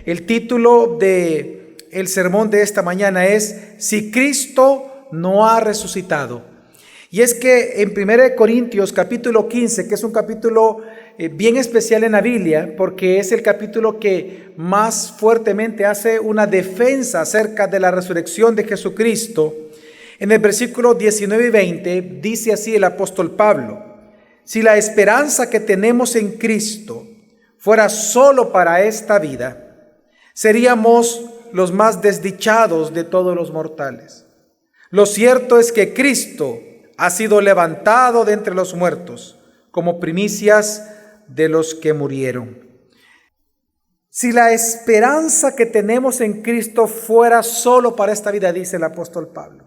El título de el sermón de esta mañana es Si Cristo no ha resucitado. Y es que en 1 Corintios capítulo 15, que es un capítulo bien especial en la Biblia, porque es el capítulo que más fuertemente hace una defensa acerca de la resurrección de Jesucristo, en el versículo 19 y 20 dice así el apóstol Pablo: si la esperanza que tenemos en Cristo fuera solo para esta vida, seríamos los más desdichados de todos los mortales. Lo cierto es que Cristo ha sido levantado de entre los muertos como primicias de los que murieron. Si la esperanza que tenemos en Cristo fuera solo para esta vida, dice el apóstol Pablo,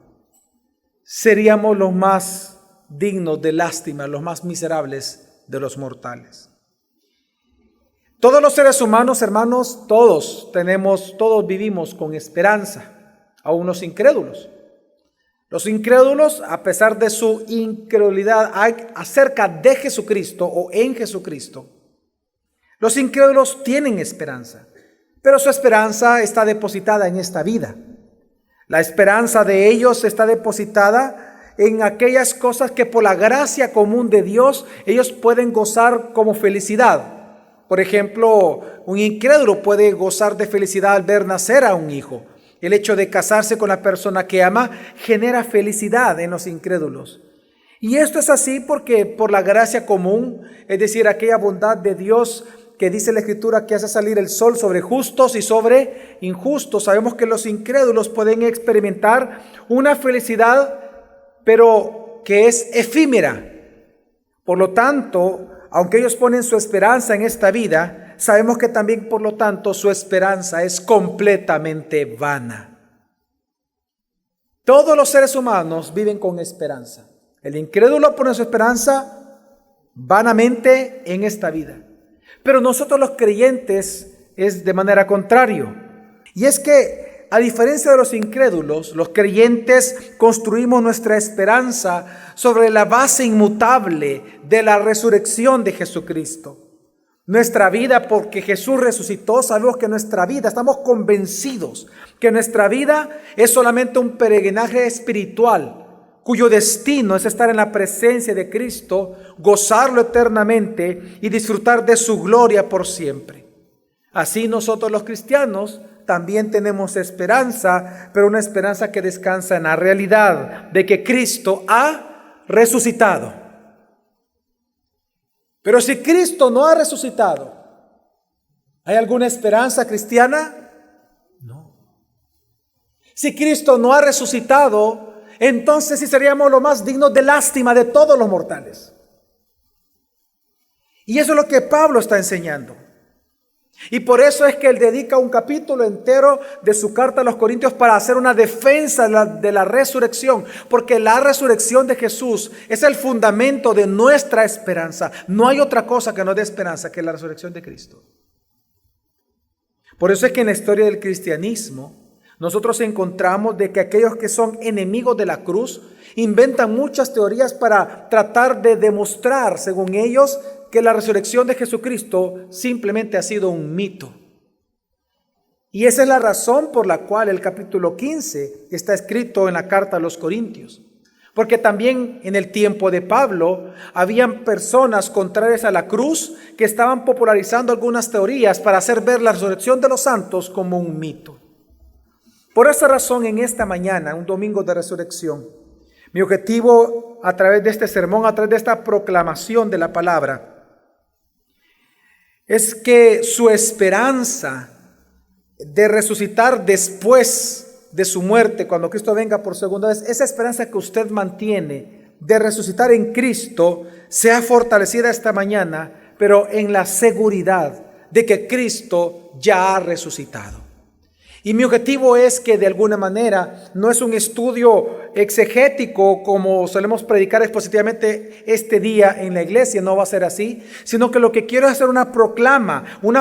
seríamos los más dignos de lástima, los más miserables de los mortales. Todos los seres humanos, hermanos, todos vivimos con esperanza, aún los incrédulos. Los incrédulos, a pesar de su incredulidad acerca de Jesucristo o en Jesucristo, los incrédulos tienen esperanza, pero su esperanza está depositada en esta vida. La esperanza de ellos está depositada en aquellas cosas que por la gracia común de Dios ellos pueden gozar como felicidad. Por ejemplo, un incrédulo puede gozar de felicidad al ver nacer a un hijo. El hecho de casarse con la persona que ama genera felicidad en los incrédulos. Y esto es así porque por la gracia común, es decir, aquella bondad de Dios que dice la Escritura que hace salir el sol sobre justos y sobre injustos, sabemos que los incrédulos pueden experimentar una felicidad, pero que es efímera. Por lo tanto, aunque ellos ponen su esperanza en esta vida, sabemos que también, por lo tanto, su esperanza es completamente vana. Todos los seres humanos viven con esperanza. El incrédulo pone su esperanza vanamente en esta vida. Pero nosotros los creyentes es de manera contrario. Y es que, a diferencia de los incrédulos, los creyentes construimos nuestra esperanza sobre la base inmutable de la resurrección de Jesucristo. Nuestra vida, porque Jesús resucitó, sabemos que nuestra vida, estamos convencidos que nuestra vida es solamente un peregrinaje espiritual, cuyo destino es estar en la presencia de Cristo, gozarlo eternamente y disfrutar de su gloria por siempre. Así nosotros los cristianos también tenemos esperanza, pero una esperanza que descansa en la realidad de que Cristo ha resucitado. Pero si Cristo no ha resucitado, ¿hay alguna esperanza cristiana? No. Si Cristo no ha resucitado, entonces sí seríamos los más dignos de lástima de todos los mortales. Y eso es lo que Pablo está enseñando. Y por eso es que él dedica un capítulo entero de su carta a los Corintios para hacer una defensa de la resurrección, porque la resurrección de Jesús es el fundamento de nuestra esperanza. No hay otra cosa que nos dé esperanza que la resurrección de Cristo. Por eso es que en la historia del cristianismo nosotros encontramos de que aquellos que son enemigos de la cruz inventan muchas teorías para tratar de demostrar, según ellos, que la resurrección de Jesucristo simplemente ha sido un mito. Y esa es la razón por la cual el capítulo 15 está escrito en la carta a los Corintios. Porque también en el tiempo de Pablo habían personas contrarias a la cruz que estaban popularizando algunas teorías para hacer ver la resurrección de los santos como un mito. Por esa razón, en esta mañana, un domingo de resurrección, mi objetivo a través de este sermón, a través de esta proclamación de la palabra, es que su esperanza de resucitar después de su muerte, cuando Cristo venga por segunda vez, esa esperanza que usted mantiene de resucitar en Cristo, sea fortalecida esta mañana, pero en la seguridad de que Cristo ya ha resucitado. Y mi objetivo es que de alguna manera no es un estudio exegético como solemos predicar expositivamente este día en la iglesia, no va a ser así, sino que lo que quiero es hacer una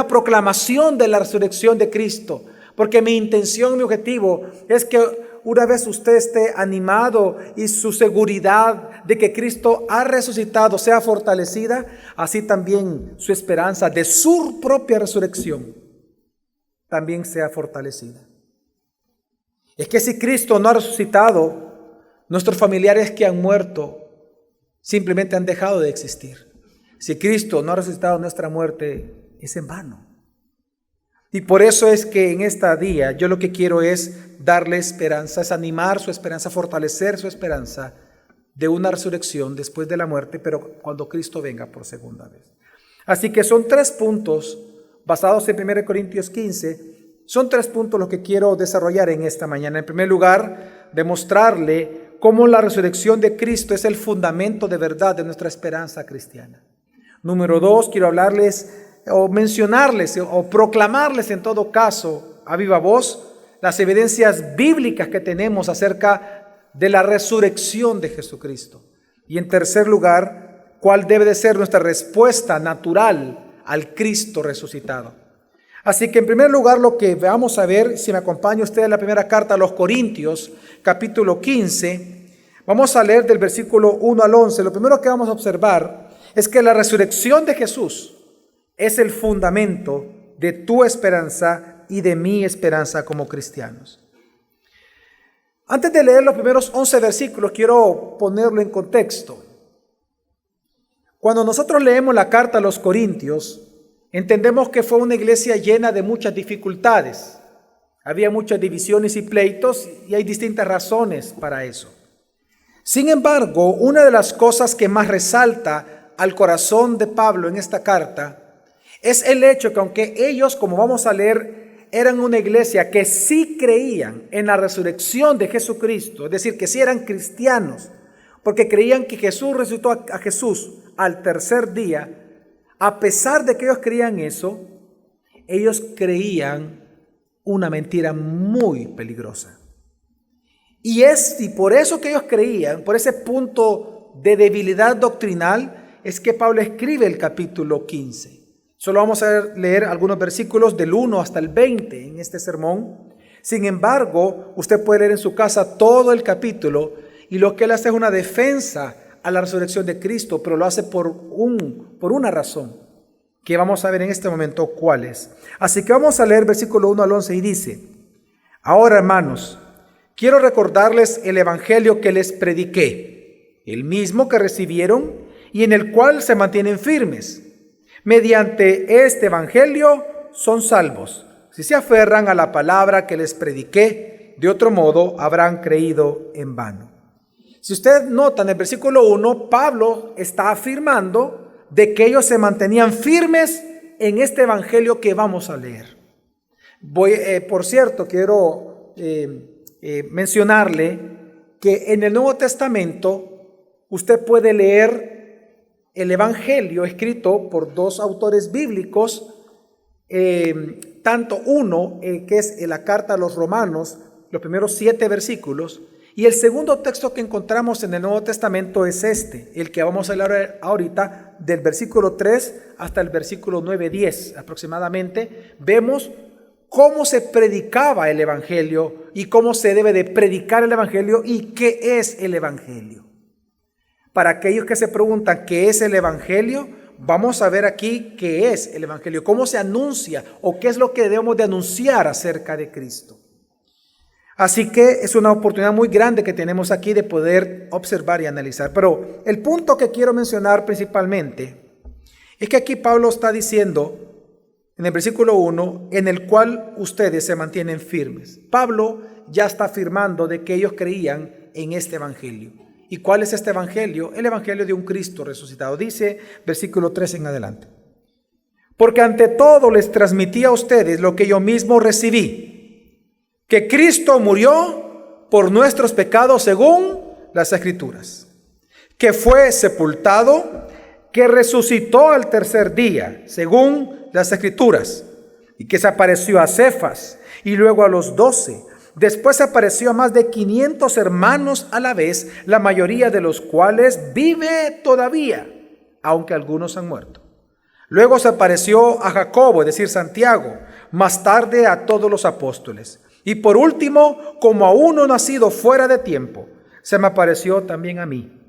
proclamación de la resurrección de Cristo. Porque mi intención, mi objetivo es que una vez usted esté animado y su seguridad de que Cristo ha resucitado sea fortalecida, así también su esperanza de su propia resurrección también sea fortalecida. Es que si Cristo no ha resucitado, nuestros familiares que han muerto simplemente han dejado de existir. Si Cristo no ha resucitado, nuestra muerte es en vano. Y por eso es que en este día yo lo que quiero es darle esperanza, es animar su esperanza, fortalecer su esperanza de una resurrección después de la muerte, pero cuando Cristo venga por segunda vez. Así que son 3 puntos basados en 1 Corintios 15, son 3 puntos los que quiero desarrollar en esta mañana. En primer lugar, demostrarle cómo la resurrección de Cristo es el fundamento de verdad de nuestra esperanza cristiana. Número 2, quiero hablarles o mencionarles o proclamarles en todo caso a viva voz las evidencias bíblicas que tenemos acerca de la resurrección de Jesucristo. Y en tercer lugar, cuál debe de ser nuestra respuesta natural al Cristo resucitado. Así que en primer lugar lo que vamos a ver, si me acompaña usted en la primera carta a los Corintios, capítulo 15, vamos a leer del versículo 1 al 11. Lo primero que vamos a observar es que la resurrección de Jesús es el fundamento de tu esperanza y de mi esperanza como cristianos. Antes de leer los primeros 11 versículos, quiero ponerlo en contexto. Cuando nosotros leemos la carta a los Corintios, entendemos que fue una iglesia llena de muchas dificultades. Había muchas divisiones y pleitos y hay distintas razones para eso. Sin embargo, una de las cosas que más resalta al corazón de Pablo en esta carta es el hecho que aunque ellos, como vamos a leer, eran una iglesia que sí creían en la resurrección de Jesucristo, es decir, que sí eran cristianos, porque creían que Jesús resucitó a Jesús al tercer día. A pesar de que ellos creían eso, ellos creían una mentira muy peligrosa. Y por eso que ellos creían, por ese punto de debilidad doctrinal, es que Pablo escribe el capítulo 15. Solo vamos a leer algunos versículos del 1 hasta el 20 en este sermón. Sin embargo, usted puede leer en su casa todo el capítulo y lo que él hace es una defensa a la resurrección de Cristo, pero lo hace por una razón, que vamos a ver en este momento cuál es. Así que vamos a leer versículo 1 al 11 y dice: Ahora, hermanos, quiero recordarles el evangelio que les prediqué, el mismo que recibieron y en el cual se mantienen firmes. Mediante este evangelio son salvos, si se aferran a la palabra que les prediqué, de otro modo habrán creído en vano. Si usted nota en el versículo 1, Pablo está afirmando de que ellos se mantenían firmes en este evangelio que vamos a leer. Por cierto, quiero mencionarle que en el Nuevo Testamento usted puede leer el evangelio escrito por 2 autores bíblicos, tanto uno que es la carta a los Romanos, los primeros 7 versículos, y el segundo texto que encontramos en el Nuevo Testamento es el que vamos a leer ahorita, del versículo 3 hasta el versículo 9-10 aproximadamente. Vemos cómo se predicaba el evangelio y cómo se debe de predicar el evangelio y qué es el evangelio. Para aquellos que se preguntan qué es el evangelio, vamos a ver aquí qué es el evangelio, cómo se anuncia o qué es lo que debemos de anunciar acerca de Cristo. Así que es una oportunidad muy grande que tenemos aquí de poder observar y analizar. Pero el punto que quiero mencionar principalmente es que aquí Pablo está diciendo en el versículo 1, en el cual ustedes se mantienen firmes. Pablo ya está afirmando de que ellos creían en este evangelio. ¿Y cuál es este evangelio? El evangelio de un Cristo resucitado. Dice versículo 3 en adelante: Porque ante todo les transmití a ustedes lo que yo mismo recibí, que Cristo murió por nuestros pecados según las Escrituras, que fue sepultado, que resucitó al tercer día según las Escrituras, y que se apareció a Cefas y luego a los 12. Después se apareció a más de 500 hermanos a la vez, la mayoría de los cuales vive todavía, aunque algunos han muerto. Luego se apareció a Jacobo, es decir, Santiago, más tarde a todos los apóstoles. Y por último, como a uno nacido fuera de tiempo, se me apareció también a mí.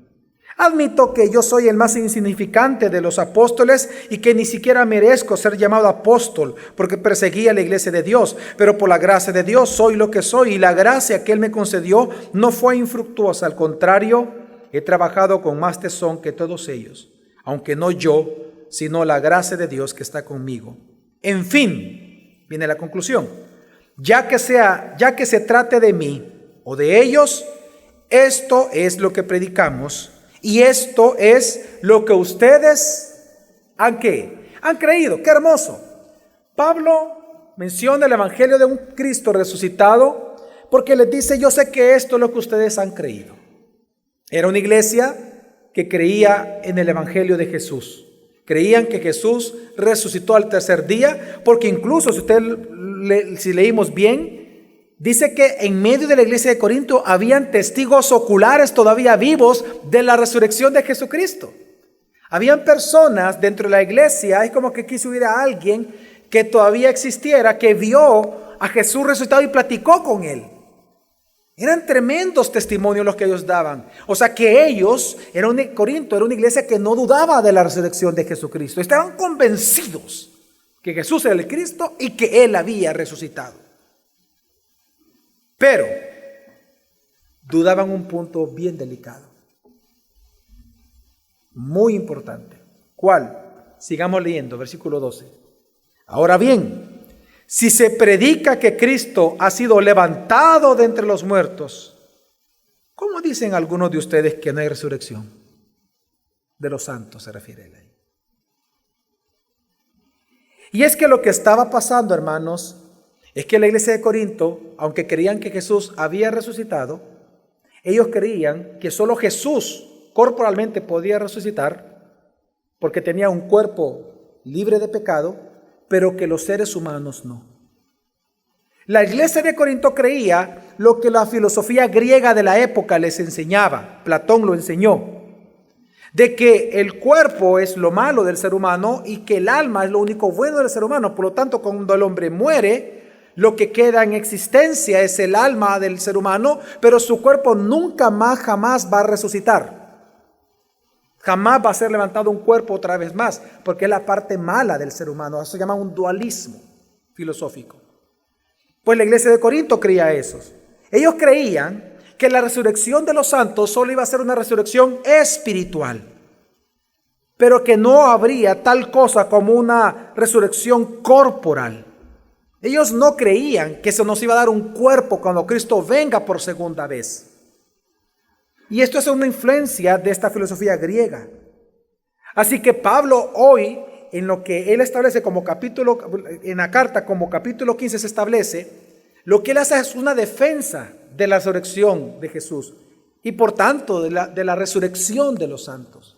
Admito que yo soy el más insignificante de los apóstoles y que ni siquiera merezco ser llamado apóstol porque perseguía la iglesia de Dios, pero por la gracia de Dios soy lo que soy y la gracia que Él me concedió no fue infructuosa, al contrario, he trabajado con más tesón que todos ellos, aunque no yo, sino la gracia de Dios que está conmigo. En fin, viene la conclusión, ya que se trate de mí o de ellos, esto es lo que predicamos. Y esto es lo que ustedes han creído. ¡Qué hermoso! Pablo menciona el evangelio de un Cristo resucitado porque les dice, yo sé que esto es lo que ustedes han creído. Era una iglesia que creía en el evangelio de Jesús. Creían que Jesús resucitó al tercer día, porque incluso si leímos bien, dice que en medio de la iglesia de Corinto habían testigos oculares todavía vivos de la resurrección de Jesucristo. Habían personas dentro de la iglesia, es como que aquí si hubiera alguien que todavía existiera, que vio a Jesús resucitado y platicó con él. Eran tremendos testimonios los que ellos daban. O sea que Corinto era una iglesia que no dudaba de la resurrección de Jesucristo. Estaban convencidos que Jesús era el Cristo y que Él había resucitado. Pero dudaban un punto bien delicado, muy importante. ¿Cuál? Sigamos leyendo, versículo 12. Ahora bien, si se predica que Cristo ha sido levantado de entre los muertos, ¿cómo dicen algunos de ustedes que no hay resurrección? De los santos se refiere él ahí. Y es que lo que estaba pasando, hermanos, es que la iglesia de Corinto, aunque creían que Jesús había resucitado, ellos creían que solo Jesús corporalmente podía resucitar porque tenía un cuerpo libre de pecado, pero que los seres humanos no. La iglesia de Corinto creía lo que la filosofía griega de la época les enseñaba, Platón lo enseñó, de que el cuerpo es lo malo del ser humano y que el alma es lo único bueno del ser humano. Por lo tanto, cuando el hombre muere, lo que queda en existencia es el alma del ser humano, pero su cuerpo nunca más, jamás va a resucitar. Jamás va a ser levantado un cuerpo otra vez más, porque es la parte mala del ser humano. Eso se llama un dualismo filosófico. Pues la iglesia de Corinto creía eso. Ellos creían que la resurrección de los santos solo iba a ser una resurrección espiritual, pero que no habría tal cosa como una resurrección corporal. Ellos no creían que se nos iba a dar un cuerpo cuando Cristo venga por segunda vez. Y esto es una influencia de esta filosofía griega. Así que Pablo hoy, en lo que él establece como capítulo, en la carta como capítulo 15 se establece, lo que él hace es una defensa de la resurrección de Jesús y por tanto de la resurrección de los santos.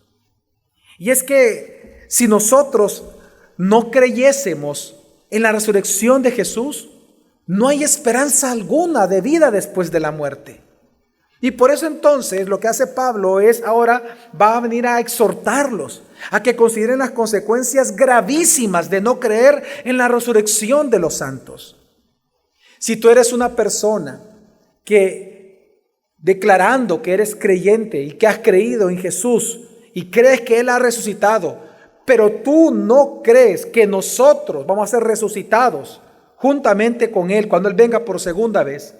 Y es que si nosotros no creyésemos en la resurrección de Jesús, no hay esperanza alguna de vida después de la muerte. Y por eso entonces lo que hace Pablo es ahora va a venir a exhortarlos a que consideren las consecuencias gravísimas de no creer en la resurrección de los santos. Si tú eres una persona que declarando que eres creyente y que has creído en Jesús y crees que Él ha resucitado, pero tú no crees que nosotros vamos a ser resucitados juntamente con Él cuando Él venga por segunda vez,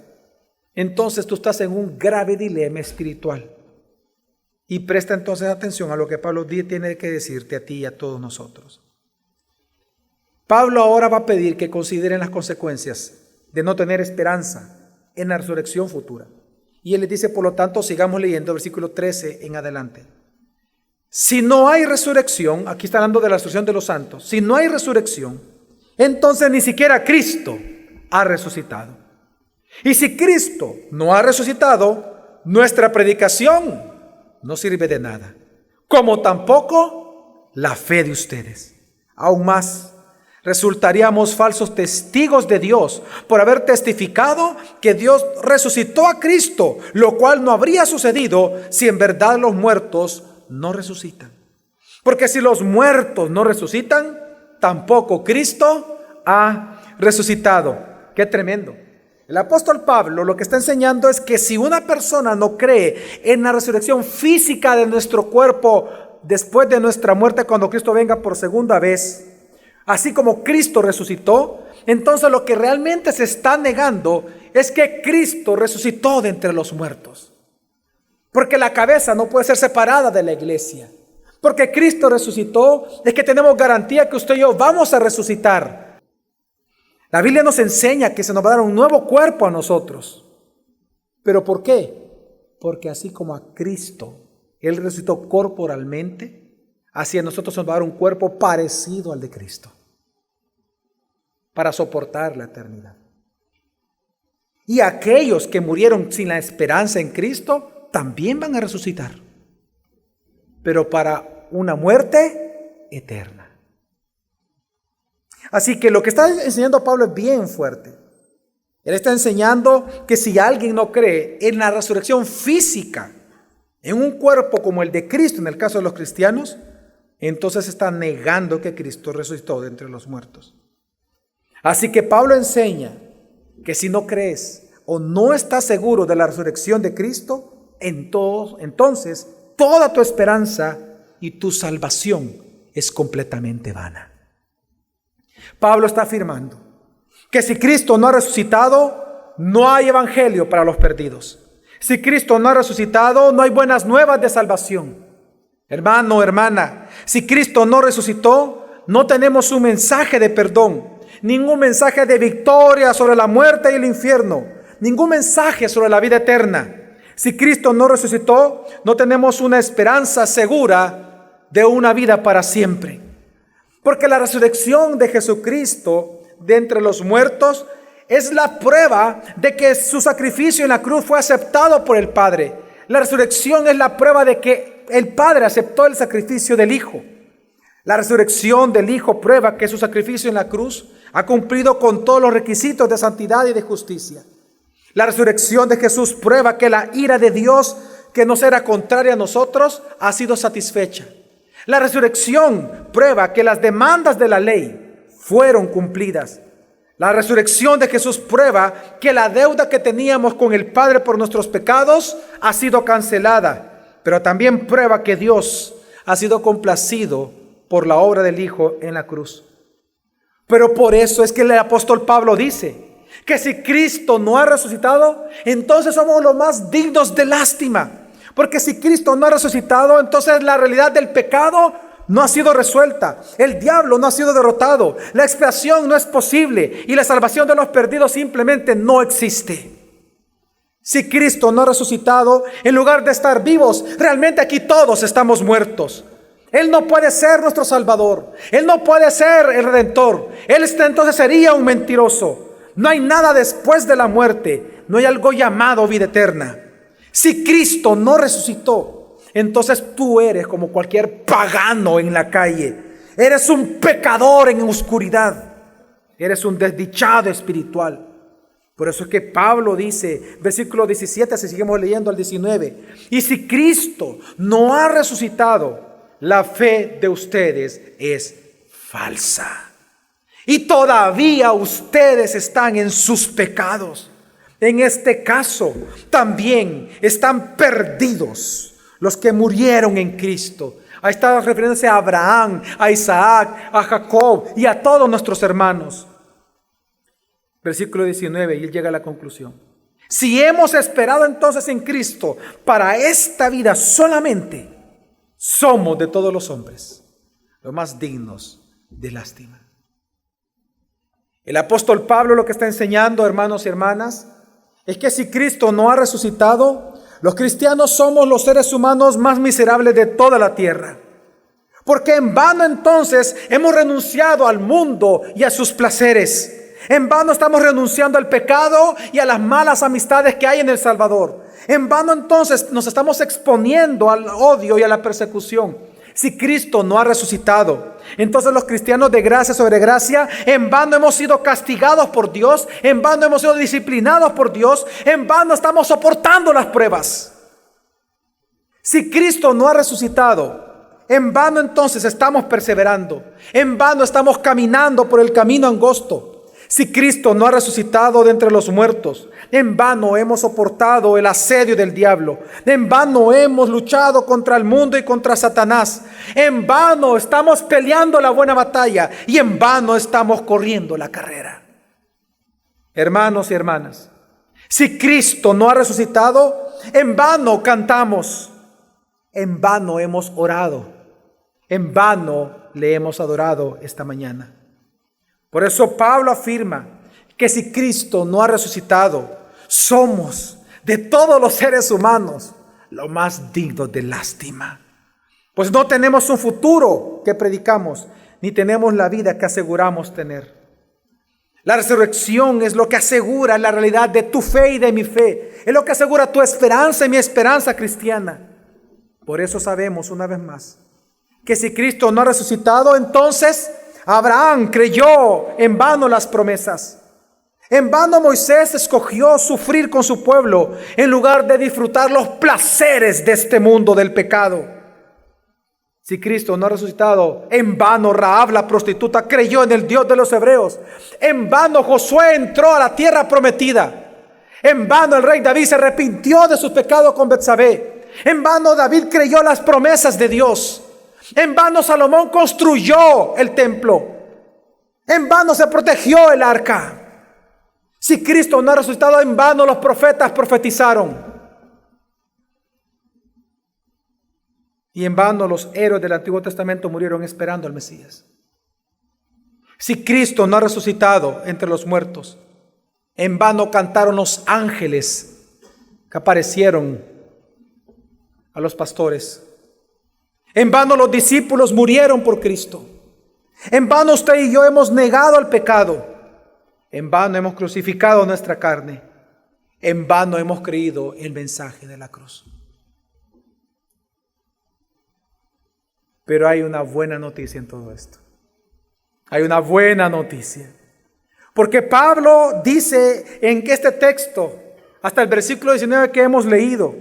entonces tú estás en un grave dilema espiritual. Y presta entonces atención a lo que Pablo tiene que decirte a ti y a todos nosotros. Pablo ahora va a pedir que consideren las consecuencias de no tener esperanza en la resurrección futura. Y él les dice, por lo tanto, sigamos leyendo versículo 13 en adelante. Si no hay resurrección, aquí está hablando de la resurrección de los santos, si no hay resurrección, entonces ni siquiera Cristo ha resucitado. Y si Cristo no ha resucitado, nuestra predicación no sirve de nada, como tampoco la fe de ustedes. Aún más, Resultaríamos falsos testigos de Dios por haber testificado que Dios resucitó a Cristo, lo cual no habría sucedido si en verdad los muertos no resucitan. Porque si los muertos no resucitan, tampoco Cristo ha resucitado. ¡Qué tremendo! El apóstol Pablo lo que está enseñando es que si una persona no cree en la resurrección física de nuestro cuerpo después de nuestra muerte, cuando Cristo venga por segunda vez, así como Cristo resucitó, entonces lo que realmente se está negando es que Cristo resucitó de entre los muertos. Porque la cabeza no puede ser separada de la iglesia. Porque Cristo resucitó, es que tenemos garantía que usted y yo vamos a resucitar. La Biblia nos enseña que se nos va a dar un nuevo cuerpo a nosotros. ¿Pero por qué? Porque así como a Cristo, Él resucitó corporalmente, así a nosotros nos va a dar un cuerpo parecido al de Cristo, para soportar la eternidad. Y aquellos que murieron sin la esperanza en Cristo, también van a resucitar, pero para una muerte eterna. Así que lo que está enseñando Pablo es bien fuerte. Él está enseñando que si alguien no cree en la resurrección física, en un cuerpo como el de Cristo, en el caso de los cristianos, entonces está negando que Cristo resucitó de entre los muertos. Así que Pablo enseña que si no crees o no estás seguro de la resurrección de Cristo, entonces toda tu esperanza y tu salvación es completamente vana. Pablo está afirmando que si Cristo no ha resucitado, no hay evangelio para los perdidos. Si Cristo no ha resucitado, no hay buenas nuevas de salvación. Hermano, hermana, si Cristo no resucitó, no tenemos un mensaje de perdón, ningún mensaje de victoria sobre la muerte y el infierno, ningún mensaje sobre la vida eterna. Si Cristo no resucitó, no tenemos una esperanza segura de una vida para siempre. Porque la resurrección de Jesucristo de entre los muertos es la prueba de que su sacrificio en la cruz fue aceptado por el Padre. La resurrección es la prueba de que el Padre aceptó el sacrificio del Hijo. La resurrección del Hijo prueba que su sacrificio en la cruz ha cumplido con todos los requisitos de santidad y de justicia. La resurrección de Jesús prueba que la ira de Dios, que nos era contraria a nosotros, ha sido satisfecha. La resurrección prueba que las demandas de la ley fueron cumplidas. La resurrección de Jesús prueba que la deuda que teníamos con el Padre por nuestros pecados ha sido cancelada, pero también prueba que Dios ha sido complacido por la obra del Hijo en la cruz. Pero por eso es que el apóstol Pablo dice que si Cristo no ha resucitado, entonces somos los más dignos de lástima. Porque si Cristo no ha resucitado, entonces la realidad del pecado no ha sido resuelta. El diablo no ha sido derrotado. La expiación no es posible. Y la salvación de los perdidos simplemente no existe. Si Cristo no ha resucitado, en lugar de estar vivos, realmente aquí todos estamos muertos. Él no puede ser nuestro Salvador. Él no puede ser el Redentor. Él entonces sería un mentiroso. No hay nada después de la muerte. No hay algo llamado vida eterna. Si Cristo no resucitó, entonces tú eres como cualquier pagano en la calle. Eres un pecador en oscuridad. Eres un desdichado espiritual. Por eso es que Pablo dice, versículo 17, si seguimos leyendo al 19, y si Cristo no ha resucitado, la fe de ustedes es falsa. Y todavía ustedes están en sus pecados. En este caso, también están perdidos los que murieron en Cristo. Ahí está refiriéndose a Abraham, a Isaac, a Jacob y a todos nuestros hermanos. Versículo 19, y él llega a la conclusión. Si hemos esperado entonces en Cristo para esta vida solamente, somos de todos los hombres los más dignos de lástima. El apóstol Pablo lo que está enseñando, hermanos y hermanas, es que si Cristo no ha resucitado, los cristianos somos los seres humanos más miserables de toda la tierra. Porque en vano entonces hemos renunciado al mundo y a sus placeres. En vano estamos renunciando al pecado y a las malas amistades que hay en El Salvador. En vano entonces nos estamos exponiendo al odio y a la persecución. Si Cristo no ha resucitado, Entonces los cristianos de gracia sobre gracia, en vano hemos sido castigados por Dios, en vano hemos sido disciplinados por Dios, en vano estamos soportando las pruebas. Si Cristo no ha resucitado, en vano entonces estamos perseverando, en vano estamos caminando por el camino angosto. Si Cristo no ha resucitado de entre los muertos, en vano hemos soportado el asedio del diablo, en vano hemos luchado contra el mundo y contra Satanás, en vano estamos peleando la buena batalla y en vano estamos corriendo la carrera. Hermanos y hermanas, si Cristo no ha resucitado, en vano cantamos, en vano hemos orado, en vano le hemos adorado esta mañana. Por eso Pablo afirma que si Cristo no ha resucitado, somos de todos los seres humanos los más dignos de lástima. Pues no tenemos un futuro que predicamos, ni tenemos la vida que aseguramos tener. La resurrección es lo que asegura la realidad de tu fe y de mi fe. Es lo que asegura tu esperanza y mi esperanza cristiana. Por eso sabemos una vez más que si Cristo no ha resucitado, entonces Abraham creyó en vano las promesas. En vano Moisés escogió sufrir con su pueblo en lugar de disfrutar los placeres de este mundo del pecado. Si Cristo no ha resucitado, en vano Rahab la prostituta creyó en el Dios de los hebreos. En vano Josué entró a la tierra prometida. En vano el rey David se arrepintió de sus pecados con Betsabé. En vano David creyó las promesas de Dios. En vano Salomón construyó el templo. En vano se protegió el arca. Si Cristo no ha resucitado, en vano los profetas profetizaron. Y en vano los héroes del Antiguo Testamento murieron esperando al Mesías. Si Cristo no ha resucitado entre los muertos, en vano cantaron los ángeles que aparecieron a los pastores. En vano los discípulos murieron por Cristo. En vano usted y yo hemos negado al pecado. En vano hemos crucificado nuestra carne. En vano hemos creído el mensaje de la cruz. Pero hay una buena noticia en todo esto. Hay una buena noticia. Porque Pablo dice en este texto, hasta el versículo 19 que hemos leído,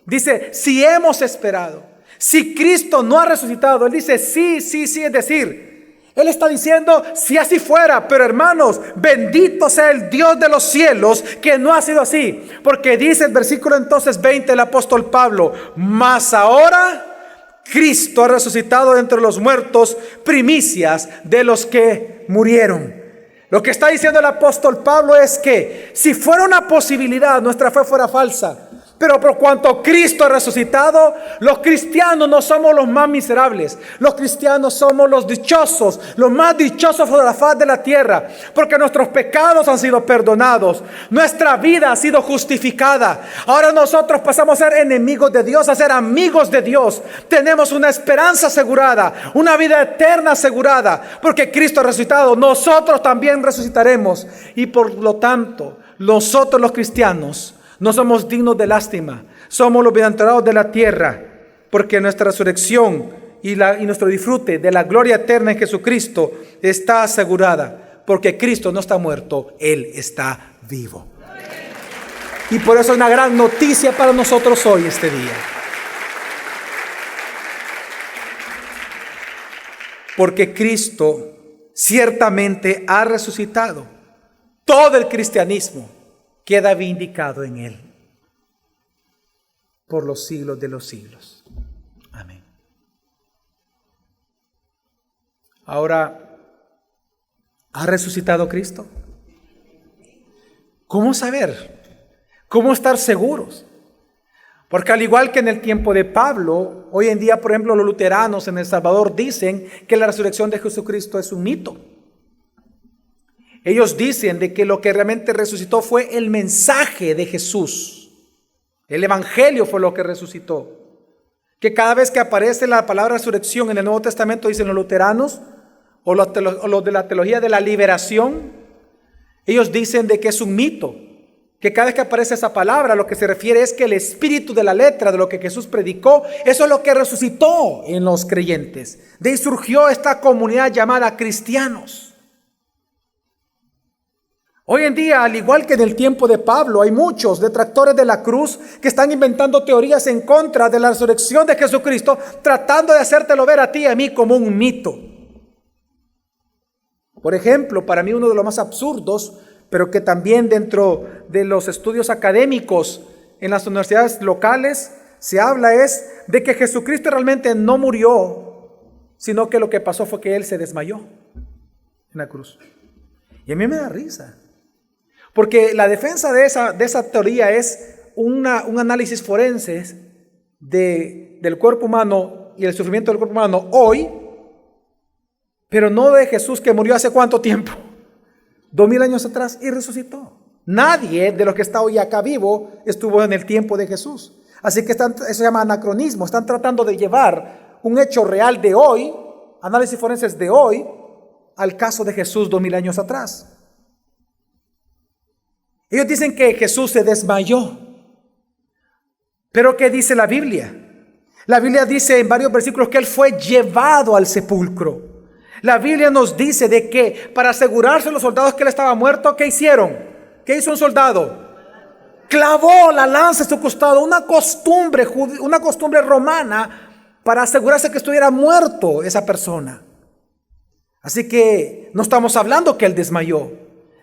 dice, si hemos esperado. Si Cristo no ha resucitado, él dice sí, es decir, él está diciendo si así fuera, pero hermanos, bendito sea el Dios de los cielos que no ha sido así, porque dice el versículo entonces 20 el apóstol Pablo, mas ahora Cristo ha resucitado de entre los muertos, primicias de los que murieron. Lo que está diciendo el apóstol Pablo es que si fuera una posibilidad, nuestra fe fuera falsa. Pero por cuanto Cristo ha resucitado, los cristianos no somos los más miserables. Los cristianos somos los dichosos, los más dichosos sobre la faz de la tierra. Porque nuestros pecados han sido perdonados. Nuestra vida ha sido justificada. Ahora nosotros pasamos a ser enemigos de Dios, a ser amigos de Dios. Tenemos una esperanza asegurada, una vida eterna asegurada. Porque Cristo ha resucitado, nosotros también resucitaremos. Y por lo tanto, nosotros los cristianos no somos dignos de lástima, somos los bienaventurados de la tierra, porque nuestra resurrección y nuestro disfrute de la gloria eterna en Jesucristo está asegurada, porque Cristo no está muerto, Él está vivo. Y por eso es una gran noticia para nosotros hoy, este día. Porque Cristo ciertamente ha resucitado. Todo el cristianismo queda vindicado en Él por los siglos de los siglos. Amén. Ahora, ¿ha resucitado Cristo? ¿Cómo saber? ¿Cómo estar seguros? Porque al igual que en el tiempo de Pablo, hoy en día, por ejemplo, los luteranos en El Salvador dicen que la resurrección de Jesucristo es un mito. Ellos dicen de que lo que realmente resucitó fue el mensaje de Jesús. El evangelio fue lo que resucitó. Que cada vez que aparece la palabra resurrección en el Nuevo Testamento, dicen los luteranos o los de la teología de la liberación, ellos dicen de que es un mito. que cada vez que aparece esa palabra, lo que se refiere es que el espíritu de la letra de lo que Jesús predicó, eso es lo que resucitó en los creyentes. De ahí surgió esta comunidad llamada cristianos. Hoy en día, al igual que en el tiempo de Pablo, hay muchos detractores de la cruz que están inventando teorías en contra de la resurrección de Jesucristo, tratando de hacértelo ver a ti y a mí como un mito. Por ejemplo, para mí uno de los más absurdos, pero que también dentro de los estudios académicos en las universidades locales se habla es de que Jesucristo realmente no murió, sino que lo que pasó fue que Él se desmayó en la cruz. Y a mí me da risa, porque la defensa de esa teoría es un análisis forense del cuerpo humano y el sufrimiento del cuerpo humano hoy, pero no de Jesús que murió hace ¿cuánto tiempo? 2000 años atrás y resucitó. Nadie de los que está hoy acá vivo estuvo en el tiempo de Jesús. Así que eso se llama anacronismo. Están tratando de llevar un hecho real de hoy, análisis forenses de hoy, al caso de Jesús 2000 años atrás. Ellos dicen que Jesús se desmayó. Pero ¿qué dice la Biblia? La Biblia dice en varios versículos que Él fue llevado al sepulcro. La Biblia nos dice de que para asegurarse los soldados que Él estaba muerto, ¿qué hicieron? ¿Qué hizo un soldado? Clavó la lanza en su costado, una costumbre romana para asegurarse que estuviera muerto esa persona. Así que no estamos hablando que Él desmayó.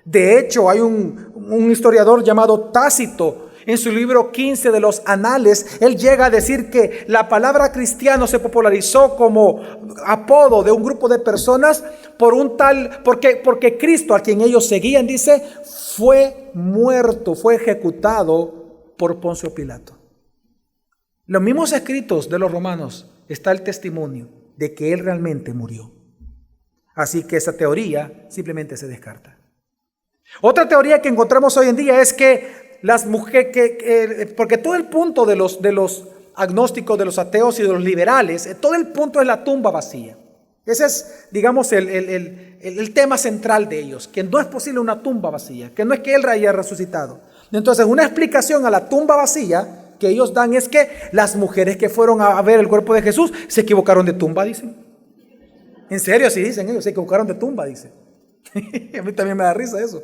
De hecho, hay un historiador llamado Tácito. En su libro 15 de los Anales, él llega a decir que la palabra cristiano se popularizó como apodo de un grupo de personas porque Cristo, a quien ellos seguían, dice, fue muerto, fue ejecutado por Poncio Pilato. Los mismos escritos de los romanos está el testimonio de que Él realmente murió. Así que esa teoría simplemente se descarta. Otra teoría que encontramos hoy en día es que las mujeres, porque todo el punto de los agnósticos, de los ateos y de los liberales, todo el punto es la tumba vacía. Ese es, digamos, el tema central de ellos, que no es posible una tumba vacía, que no es que Él haya resucitado. Entonces, una explicación a la tumba vacía que ellos dan es que las mujeres que fueron a ver el cuerpo de Jesús se equivocaron de tumba, dicen. En serio, así dicen ellos, se equivocaron de tumba, dicen. A mí también me da risa eso.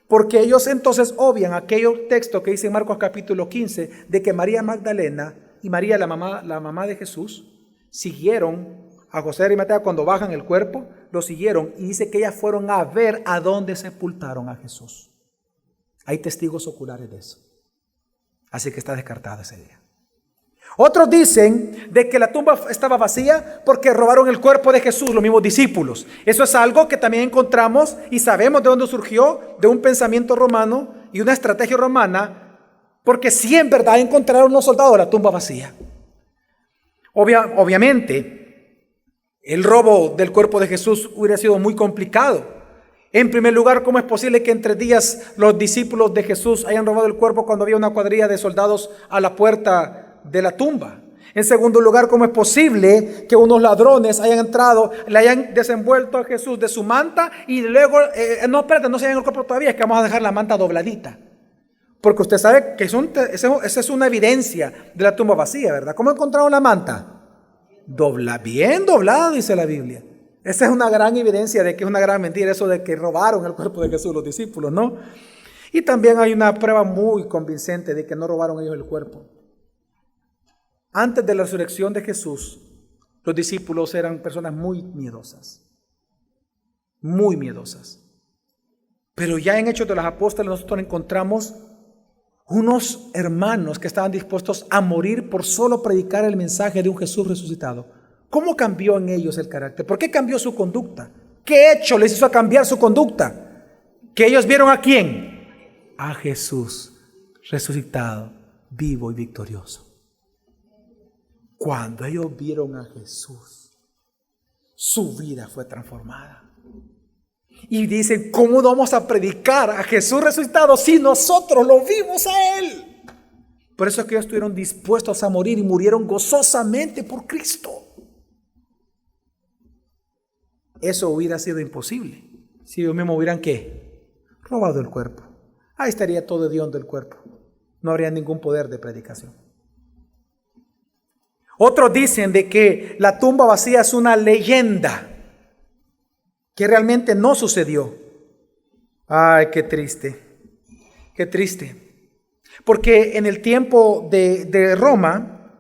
Porque ellos entonces obvian aquel texto que dice en Marcos capítulo 15 de que María Magdalena y María, la mamá de Jesús, siguieron a José de Arimatea cuando bajan el cuerpo, lo siguieron y dice que ellas fueron a ver a dónde sepultaron a Jesús. Hay testigos oculares de eso. Así que está descartada esa idea. Otros dicen de que la tumba estaba vacía porque robaron el cuerpo de Jesús, los mismos discípulos. Eso es algo que también encontramos y sabemos de dónde surgió, de un pensamiento romano y una estrategia romana, porque sí en verdad encontraron los soldados la tumba vacía. Obviamente, el robo del cuerpo de Jesús hubiera sido muy complicado. En primer lugar, ¿cómo es posible que en 3 días los discípulos de Jesús hayan robado el cuerpo cuando había una cuadrilla de soldados a la puerta de la tumba? En segundo lugar, ¿cómo es posible que unos ladrones hayan entrado, le hayan desenvuelto a Jesús de su manta y luego, no se hayan el cuerpo todavía, es que vamos a dejar la manta dobladita? Porque usted sabe que esa es una evidencia de la tumba vacía, ¿verdad? ¿Cómo encontraron la manta? Bien doblada, dice la Biblia. Esa es una gran evidencia de que es una gran mentira eso de que robaron el cuerpo de Jesús los discípulos, ¿no? Y también hay una prueba muy convincente de que no robaron ellos el cuerpo. Antes de la resurrección de Jesús, los discípulos eran personas muy miedosas. Muy miedosas. Pero ya en Hechos de los Apóstoles nosotros encontramos unos hermanos que estaban dispuestos a morir por solo predicar el mensaje de un Jesús resucitado. ¿Cómo cambió en ellos el carácter? ¿Por qué cambió su conducta? ¿Qué hecho les hizo cambiar su conducta? ¿Que ellos vieron a quién? A Jesús resucitado, vivo y victorioso. Cuando ellos vieron a Jesús, su vida fue transformada. Y dicen, ¿cómo vamos a predicar a Jesús resucitado si nosotros lo vimos a Él? Por eso es que ellos estuvieron dispuestos a morir y murieron gozosamente por Cristo. Eso hubiera sido imposible si ellos mismos hubieran, ¿qué? Robado el cuerpo. ahí estaría todo hediondo el cuerpo. No habría ningún poder de predicación. Otros dicen de que la tumba vacía es una leyenda que realmente no sucedió. Ay, qué triste, qué triste. Porque en el tiempo de Roma,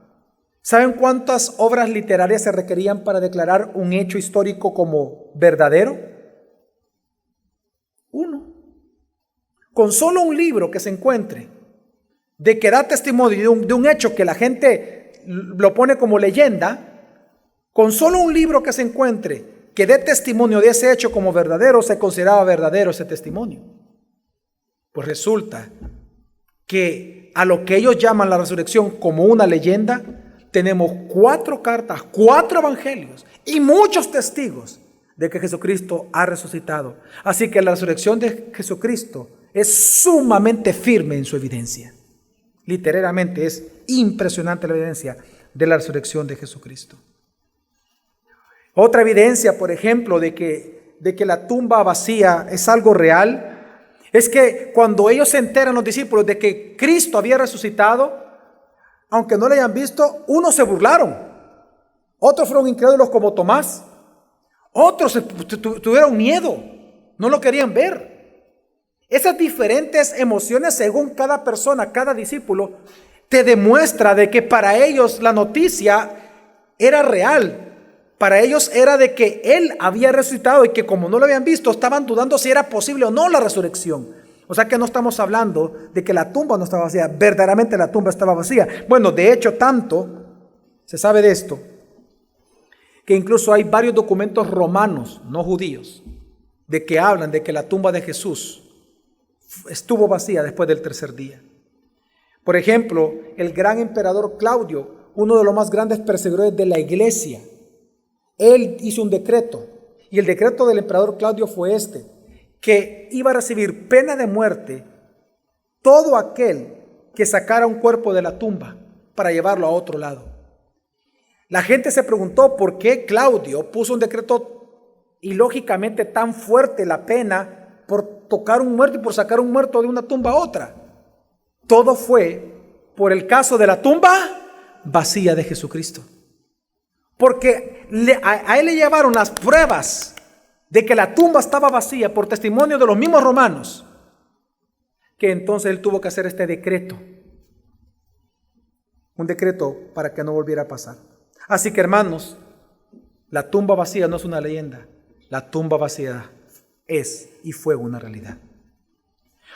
¿saben cuántas obras literarias se requerían para declarar un hecho histórico como verdadero? 1. Con solo un libro que se encuentre, de que da testimonio de un hecho que la gente lo pone como leyenda, con solo un libro que se encuentre que dé testimonio de ese hecho como verdadero, se consideraba verdadero ese testimonio. Pues resulta que a lo que ellos llaman la resurrección como una leyenda, tenemos 4 cartas, 4 evangelios y muchos testigos de que Jesucristo ha resucitado. Así que la resurrección de Jesucristo es sumamente firme en su evidencia. Literalmente es impresionante la evidencia de la resurrección de Jesucristo. Otra evidencia, por ejemplo, de que la tumba vacía es algo real, es que cuando ellos se enteran, los discípulos, de que Cristo había resucitado, aunque no le hayan visto, unos se burlaron, otros fueron incrédulos como Tomás, otros tuvieron miedo, no lo querían ver. Esas diferentes emociones según cada persona, cada discípulo, te demuestra de que para ellos la noticia era real. Para ellos era de que Él había resucitado y que como no lo habían visto, estaban dudando si era posible o no la resurrección. O sea que no estamos hablando de que la tumba no estaba vacía, verdaderamente la tumba estaba vacía. Bueno, de hecho tanto se sabe de esto, que incluso hay varios documentos romanos, no judíos, de que hablan de que la tumba de Jesús estuvo vacía después del 3er día. Por ejemplo, el gran emperador Claudio, uno de los más grandes perseguidores de la iglesia, él hizo un decreto, y el decreto del emperador Claudio fue que iba a recibir pena de muerte todo aquel que sacara un cuerpo de la tumba para llevarlo a otro lado. La gente se preguntó por qué Claudio puso un decreto ilógicamente tan fuerte, la pena por tocar un muerto y por sacar un muerto de una tumba a otra. Todo fue por el caso de la tumba vacía de Jesucristo. Porque a él le llevaron las pruebas de que la tumba estaba vacía por testimonio de los mismos romanos, que entonces él tuvo que hacer este decreto. Un decreto para que no volviera a pasar. Así que hermanos, la tumba vacía no es una leyenda. La tumba vacía es y fue una realidad.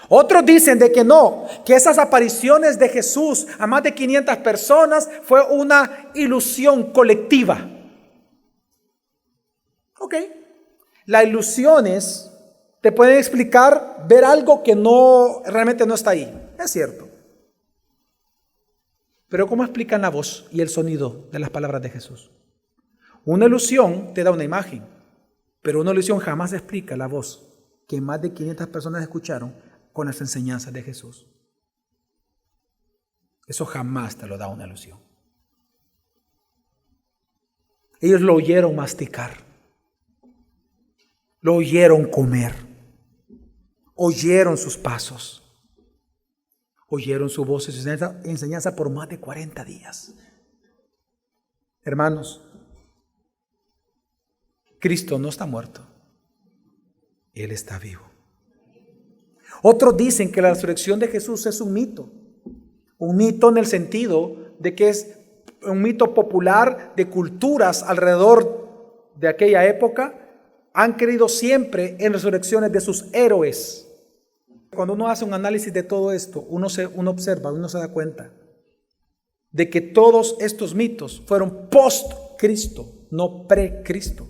Otros dicen de que no, que esas apariciones de Jesús a más de 500 personas fue una ilusión colectiva. Ok, las ilusiones te pueden explicar ver algo que realmente no está ahí, es cierto. Pero ¿cómo explican la voz y el sonido de las palabras de Jesús? Una ilusión te da una imagen, pero una ilusión jamás explica la voz que más de 500 personas escucharon con las enseñanzas de Jesús. Eso jamás te lo da una ilusión. Ellos lo oyeron masticar, lo oyeron comer, oyeron sus pasos, oyeron su voz y su enseñanza por más de 40 días. Hermanos, Cristo no está muerto, Él está vivo. Otros dicen que la resurrección de Jesús es un mito en el sentido de que es un mito popular de culturas alrededor de aquella época. Han creído siempre en resurrecciones de sus héroes. Cuando uno hace un análisis de todo esto, uno observa, uno se da cuenta de que todos estos mitos fueron post-Cristo, no pre-Cristo.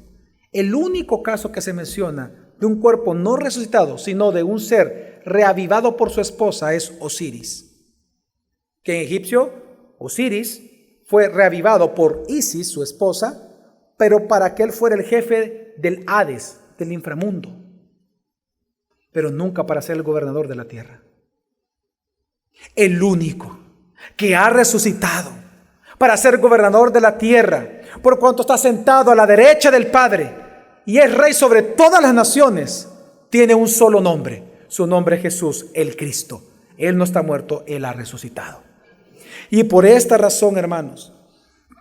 El único caso que se menciona de un cuerpo no resucitado, sino de un ser reavivado por su esposa es Osiris. Que en egipcio, Osiris fue reavivado por Isis, su esposa, pero para que él fuera el jefe del Hades, del inframundo, pero nunca para ser el gobernador de la tierra. El único que ha resucitado para ser gobernador de la tierra, por cuanto está sentado a la derecha del Padre y es rey sobre todas las naciones, tiene un solo nombre. Su nombre es Jesús, el Cristo. Él no está muerto, Él ha resucitado. Y por esta razón, hermanos,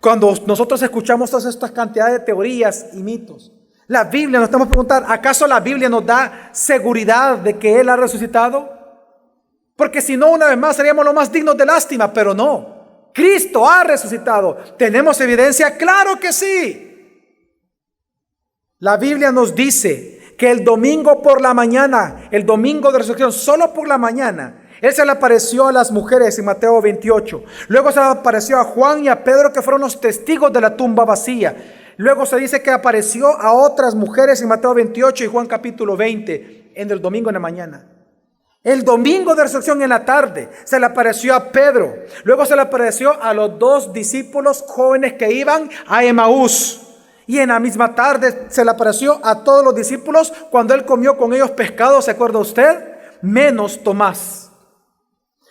cuando nosotros escuchamos todas estas cantidades de teorías y mitos, la Biblia, nos estamos preguntando, ¿acaso la Biblia nos da seguridad de que Él ha resucitado? Porque si no, una vez más seríamos los más dignos de lástima, pero no. Cristo ha resucitado. ¿Tenemos evidencia? ¡Claro que sí! La Biblia nos dice que el domingo por la mañana, el domingo de resurrección, solo por la mañana, Él se le apareció a las mujeres en Mateo 28. Luego se le apareció a Juan y a Pedro, que fueron los testigos de la tumba vacía. Luego se dice que apareció a otras mujeres en Mateo 28 y Juan capítulo 20, en el domingo en la mañana. El domingo de resurrección en la tarde se le apareció a Pedro. Luego se le apareció a los 2 discípulos jóvenes que iban a Emaús. Y en la misma tarde se le apareció a todos los discípulos cuando Él comió con ellos pescado, ¿se acuerda usted? Menos Tomás.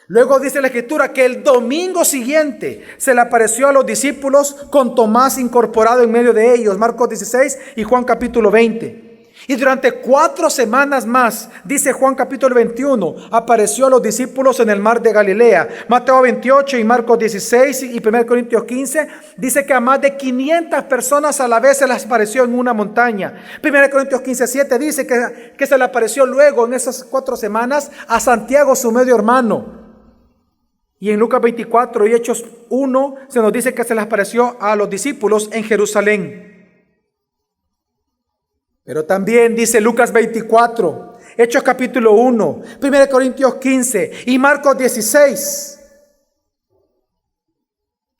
Luego dice la Escritura que el domingo siguiente se le apareció a los discípulos con Tomás incorporado en medio de ellos, Marcos 16 y Juan capítulo 20. Y durante 4 semanas más, dice Juan capítulo 21, apareció a los discípulos en el mar de Galilea. Mateo 28 y Marcos 16 y 1 Corintios 15 dice que a más de 500 personas a la vez se les apareció en una montaña. 1 Corintios 15, 7 dice que se le apareció luego en esas 4 semanas a Santiago, su medio hermano. Y en Lucas 24 y Hechos 1 se nos dice que se les apareció a los discípulos en Jerusalén. Pero también dice Lucas 24, Hechos capítulo 1, 1 Corintios 15 y Marcos 16,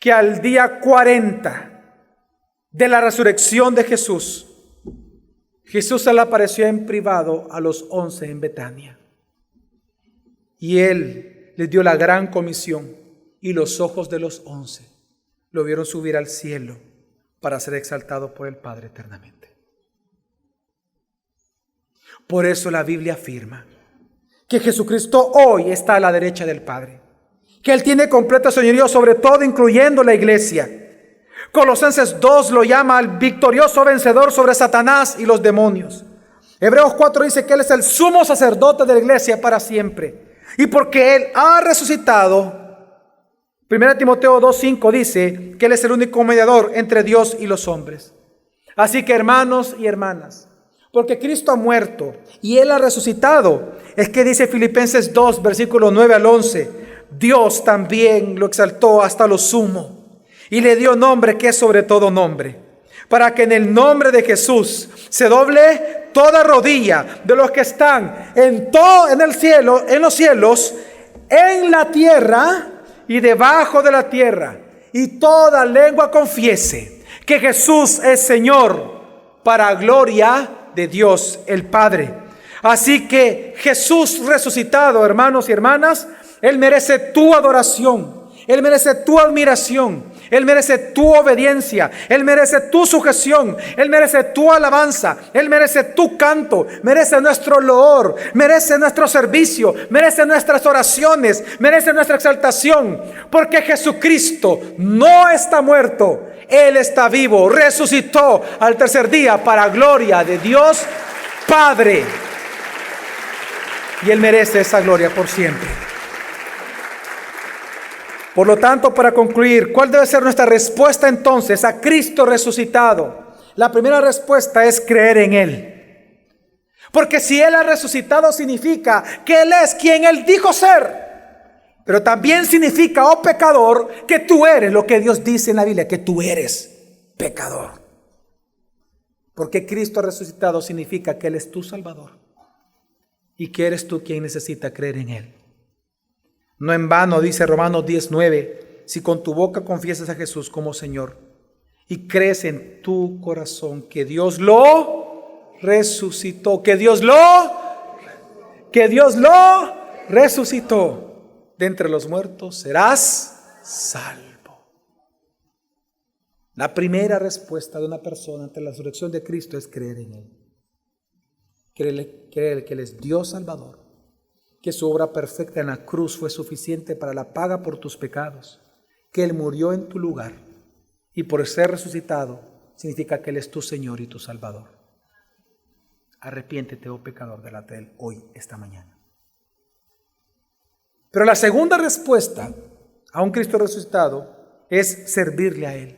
que al día 40 de la resurrección de Jesús, Jesús se le apareció en privado a los 11 en Betania. Y Él les dio la gran comisión y los ojos de los 11 lo vieron subir al cielo para ser exaltado por el Padre eternamente. Por eso la Biblia afirma que Jesucristo hoy está a la derecha del Padre, que Él tiene completo señorío sobre todo, incluyendo la iglesia. Colosenses 2 lo llama el victorioso vencedor sobre Satanás y los demonios. Hebreos 4 dice que Él es el sumo sacerdote de la iglesia para siempre. Y porque Él ha resucitado, 1 Timoteo 2:5 dice que Él es el único mediador entre Dios y los hombres. Así que, hermanos y hermanas, porque Cristo ha muerto y Él ha resucitado, es que dice Filipenses 2, versículo 9 al 11, Dios también lo exaltó hasta lo sumo y le dio nombre que es sobre todo nombre, para que en el nombre de Jesús se doble toda rodilla de los que están en el cielo, en los cielos, en la tierra y debajo de la tierra, y toda lengua confiese que Jesús es Señor, para gloria de Dios el Padre. Así que Jesús resucitado, hermanos y hermanas, Él merece tu adoración, Él merece tu admiración, Él merece tu obediencia, Él merece tu sujeción, Él merece tu alabanza, Él merece tu canto, merece nuestro loor, merece nuestro servicio, merece nuestras oraciones, merece nuestra exaltación, porque Jesucristo no está muerto, Él está vivo, resucitó al tercer día para gloria de Dios Padre, y Él merece esa gloria por siempre. Por lo tanto, para concluir, ¿cuál debe ser nuestra respuesta entonces a Cristo resucitado? La primera respuesta es creer en Él. Porque si Él ha resucitado significa que Él es quien Él dijo ser. Pero también significa, oh pecador, que tú eres lo que Dios dice en la Biblia, que tú eres pecador. Porque Cristo resucitado significa que Él es tu Salvador y que eres tú quien necesita creer en Él. No en vano dice Romanos 10:9, si con tu boca confiesas a Jesús como Señor y crees en tu corazón que Dios lo resucitó, que Dios lo resucitó de entre los muertos, serás salvo. La respuesta de una persona ante la resurrección de Cristo es creer en Él. Creer que Él es Dios Salvador, que su obra perfecta en la cruz fue suficiente para la paga por tus pecados, que Él murió en tu lugar y por ser resucitado significa que Él es tu Señor y tu Salvador. Arrepiéntete, oh pecador, delante de Él hoy, esta mañana. Pero la segunda respuesta a un Cristo resucitado es servirle a Él.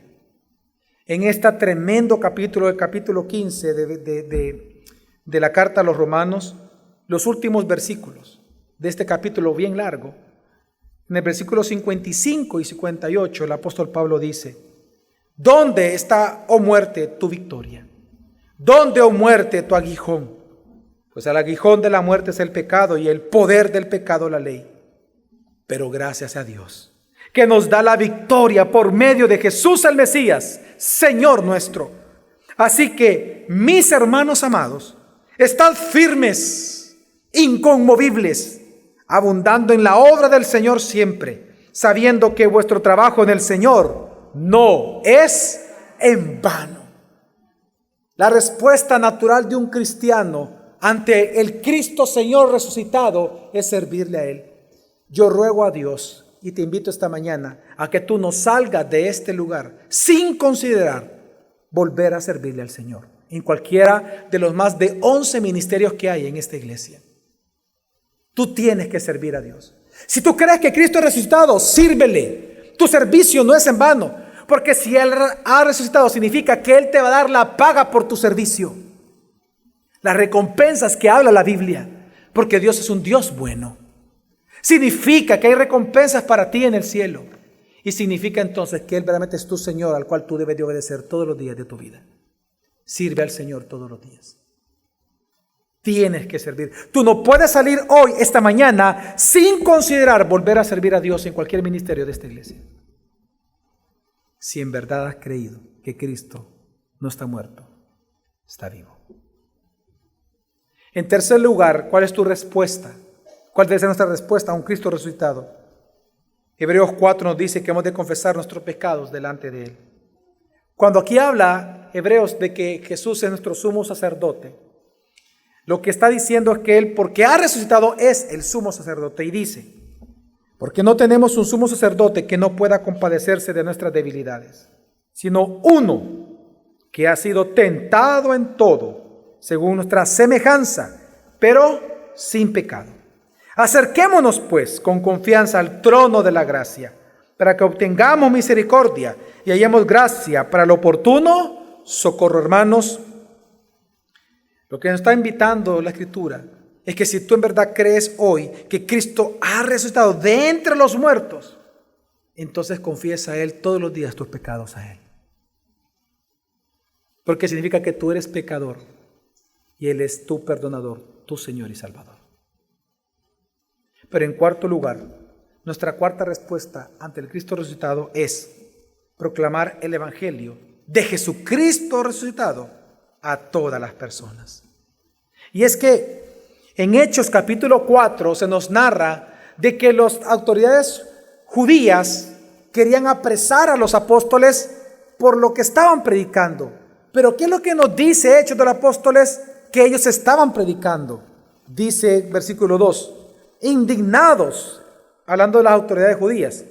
En este tremendo capítulo, el capítulo 15 de la carta a los Romanos, los últimos versículos de este capítulo bien largo, en el versículo 55 y 58, el apóstol Pablo dice: ¿dónde está, oh muerte, tu victoria? ¿Dónde, oh muerte, tu aguijón? Pues el aguijón de la muerte es el pecado y el poder del pecado la ley. Pero gracias a Dios, que nos da la victoria por medio de Jesús el Mesías, Señor nuestro. Así que, mis hermanos amados, estad firmes, inconmovibles, abundando en la obra del Señor siempre, sabiendo que vuestro trabajo en el Señor no es en vano. La respuesta natural de un cristiano ante el Cristo Señor resucitado es servirle a Él. Yo ruego a Dios y te invito esta mañana a que tú no salgas de este lugar sin considerar volver a servirle al Señor en cualquiera de los más de 11 ministerios que hay en esta iglesia. Tú tienes que servir a Dios. Si tú crees que Cristo es resucitado, sírvele. Tu servicio no es en vano, porque si Él ha resucitado significa que Él te va a dar la paga por tu servicio. Las recompensas que habla la Biblia, porque Dios es un Dios bueno. Significa que hay recompensas para ti en el cielo. Y significa entonces que Él verdaderamente es tu Señor, al cual tú debes de obedecer todos los días de tu vida. Sirve al Señor todos los días. Tienes que servir. Tú no puedes salir hoy, esta mañana, sin considerar volver a servir a Dios en cualquier ministerio de esta iglesia. Si en verdad has creído que Cristo no está muerto, está vivo. En tercer lugar, ¿cuál es tu respuesta? ¿Cuál debe ser nuestra respuesta a un Cristo resucitado? Hebreos 4 nos dice que hemos de confesar nuestros pecados delante de Él. Cuando aquí habla Hebreos de que Jesús es nuestro sumo sacerdote, lo que está diciendo es que Él, porque ha resucitado, es el sumo sacerdote. Y dice: porque no tenemos un sumo sacerdote que no pueda compadecerse de nuestras debilidades, sino uno que ha sido tentado en todo, según nuestra semejanza, pero sin pecado. Acerquémonos pues con confianza al trono de la gracia, para que obtengamos misericordia y hallemos gracia para el oportuno socorro. Hermanos, lo que nos está invitando la Escritura es que si tú en verdad crees hoy que Cristo ha resucitado de entre los muertos, entonces confiesa a Él todos los días tus pecados a Él. Porque significa que tú eres pecador y Él es tu perdonador, tu Señor y Salvador. Pero en cuarto lugar, nuestra cuarta respuesta ante el Cristo resucitado es proclamar el Evangelio de Jesucristo resucitado a todas las personas. Y es que en Hechos capítulo 4 se nos narra de que las autoridades judías querían apresar a los apóstoles por lo que estaban predicando. Pero ¿qué es lo que nos dice Hechos de los Apóstoles que ellos estaban predicando? Dice versículo 2, indignados, hablando de las autoridades judías,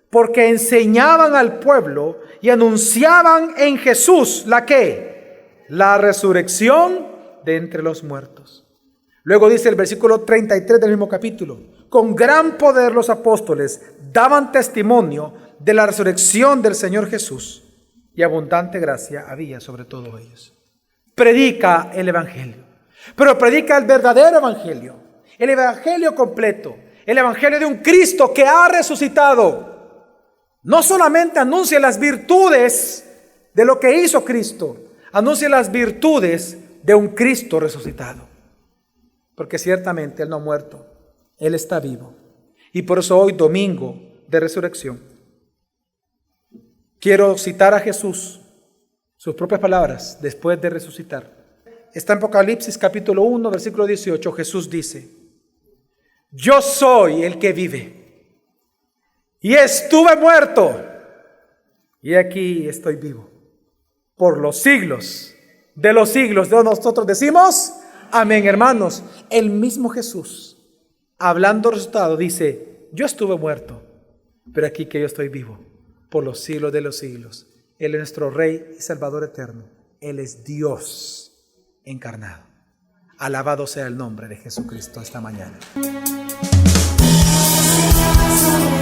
porque enseñaban al pueblo y anunciaban en Jesús ¿la qué? La resurrección de entre los muertos. Luego dice el versículo 33 del mismo capítulo: con gran poder los apóstoles daban testimonio de la resurrección del Señor Jesús, y abundante gracia había sobre todos ellos. Predica el Evangelio, pero predica el verdadero Evangelio, el Evangelio completo, el Evangelio de un Cristo que ha resucitado. No solamente anuncia las virtudes de lo que hizo Cristo, anuncia las virtudes de un Cristo resucitado. Porque ciertamente Él no ha muerto, Él está vivo. Y por eso hoy, domingo de resurrección, quiero citar a Jesús, sus propias palabras, después de resucitar. Está en Apocalipsis capítulo 1, versículo 18, Jesús dice: yo soy el que vive, y estuve muerto, y aquí estoy vivo, por los siglos de los siglos. De nosotros decimos amén, hermanos. El mismo Jesús, hablando resucitado, dice: yo estuve muerto, pero aquí que yo estoy vivo, por los siglos de los siglos. Él es nuestro Rey y Salvador eterno. Él es Dios encarnado. Alabado sea el nombre de Jesucristo esta mañana. Jesús.